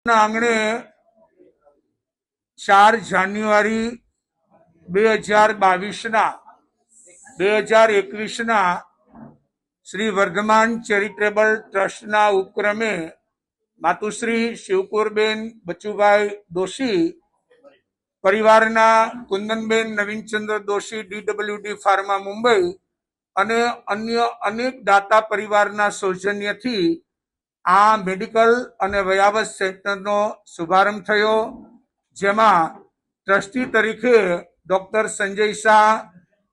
આંગણે 4 જાન્યુઆરી 2021 શ્રી વર્ધમાન ચેરિટેબલ ટ્રસ્ટના ઉપક્રમે માતુશ્રી શિવકુરબેન બચુભાઈ દોશી, પરિવારના કુંદનબેન નવીનચંદ્ર દોશી, DWD ફાર્મા મુંબઈ અને અન્ય અનેક દાતા પરિવારના સૌજન્યથી આ મેડિકલ અને વયાવત સેન્ટરનો શુભારંભ થયો, જેમાં ટ્રસ્ટી તરીકે ડોક્ટર સંજય શાહ,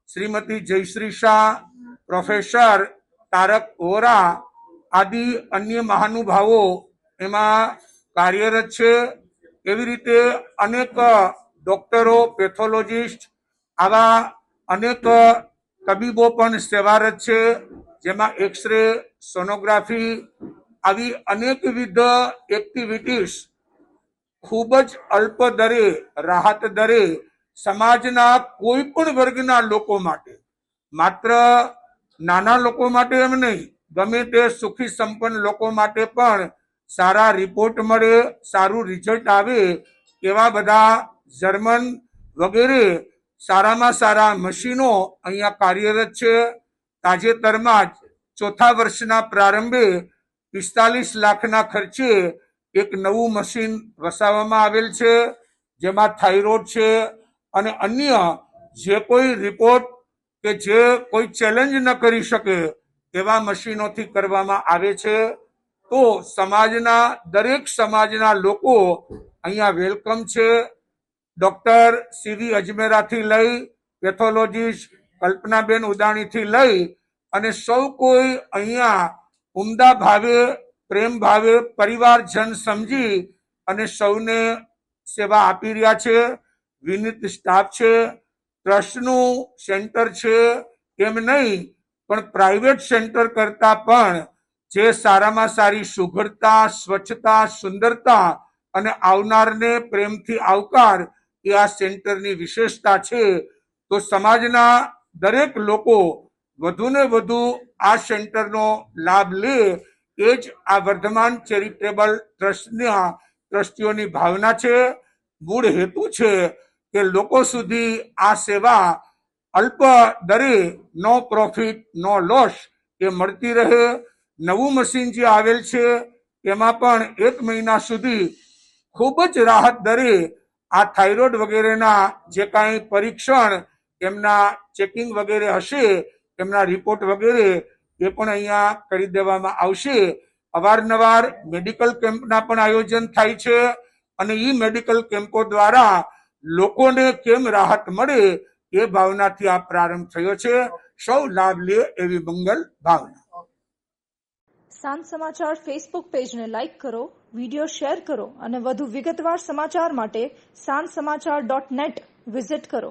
શ્રીમતી જયશ્રી શાહ, પ્રોફેસર તારક વોરા આદિ અન્ય મહાનુભાવો એમાં કાર્યરત છે। એવી રીતે અનેક ડોક્ટરો, પેથોલોજીસ્ટ, આવા અનેક તબીબો પણ સેવારત છે, જેમાં એક્સરે, સોનોગ્રાફી આવી અનેકવિધ એક્ટિવિટીઝ ખૂબ જ અલ્પ દરે, રાહત દરે સમાજના કોઈ પણ વર્ગના લોકો માટે, માત્ર નાના લોકો માટે એમ નહીં, ગમે તે સુખી સંપન્ન લોકો માટે પણ સારા રિપોર્ટ મળે, સારું રિઝલ્ટ આવે એવા બધા જર્મન વગેરે સારામાં સારા મશીનો અહીંયા કાર્યરત છે। તાજેતરમાં જ ચોથા વર્ષના પ્રારંભે 45 લાખના ખર્ચે એક નવું મશીન વસાવવામાં આવેલ છે, જેમાં થાઇરોઇડ છે અને અન્ય જે કોઈ રિપોર્ટ કે જે કોઈ ચેલેન્જ ન કરી શકે એવા મશીનોથી કરવામાં આવે છે। તો સમાજના દરેક સમાજના લોકો અહીંયા વેલકમ છે। ડોક્ટર CV અજમેરાથી લઈ, પેથોલોજીસ્ટ કલ્પનાબેન ઉદાણીથી લઈ અને સૌ કોઈ અહીંયા ઉમદા ભાવે, પ્રેમ ભાવે, પરિવારજન સમજી અને સૌને સેવા આપી રહ્યા છે। વિનીત સ્ટાફ છે, ટ્રસ્ટનું સેન્ટર છે એમ નહીં, પણ પ્રાઇવેટ સેન્ટર કરતા પણ જે સારામાં સારી સુઘડતા, સ્વચ્છતા, સુંદરતા અને આવનારને પ્રેમથી આવકાર એ આ સેન્ટરની વિશેષતા છે। તો સમાજના દરેક લોકો વધુ ને વધુ આ સેન્ટરનો લાભ લે એ જ આ વર્ધમાન ચેરિટેબલ ટ્રસ્ટના ટ્રસ્ટીઓની ભાવના છે, મૂળ હેતુ છે કે લોકો સુધી આ સેવા અલ્પ દરે, નો પ્રોફિટ નો લોસ એ મળતી રહે। નવું મશીન જે આવેલ છે એમાં પણ 1 મહિના સુધી ખૂબ જ રાહત દરે આ થાઇરોઇડ વગેરેના જે કાંઈ પરીક્ષણ, એમના ચેકિંગ વગેરે હશે, એમના રિપોર્ટ વગેરે એ પણ અહીંયા કરી દેવામાં આવશે। અવારનવાર મેડિકલ કેમ્પના પણ આયોજન થાય છે અને એ મેડિકલ કેમ્પો દ્વારા લોકોને કેમ રાહત મળે એ ભાવનાથી આ પ્રારંભ થયો છે। સૌ લાભ લે એવી મંગલ ભાવના। સાંજ સમાચાર ફેસબુક પેજને લાઇક કરો, વિડીયો શેર કરો અને વધુ વિગતવાર સમાચાર માટે sanssamachar.net વિઝિટ કરો।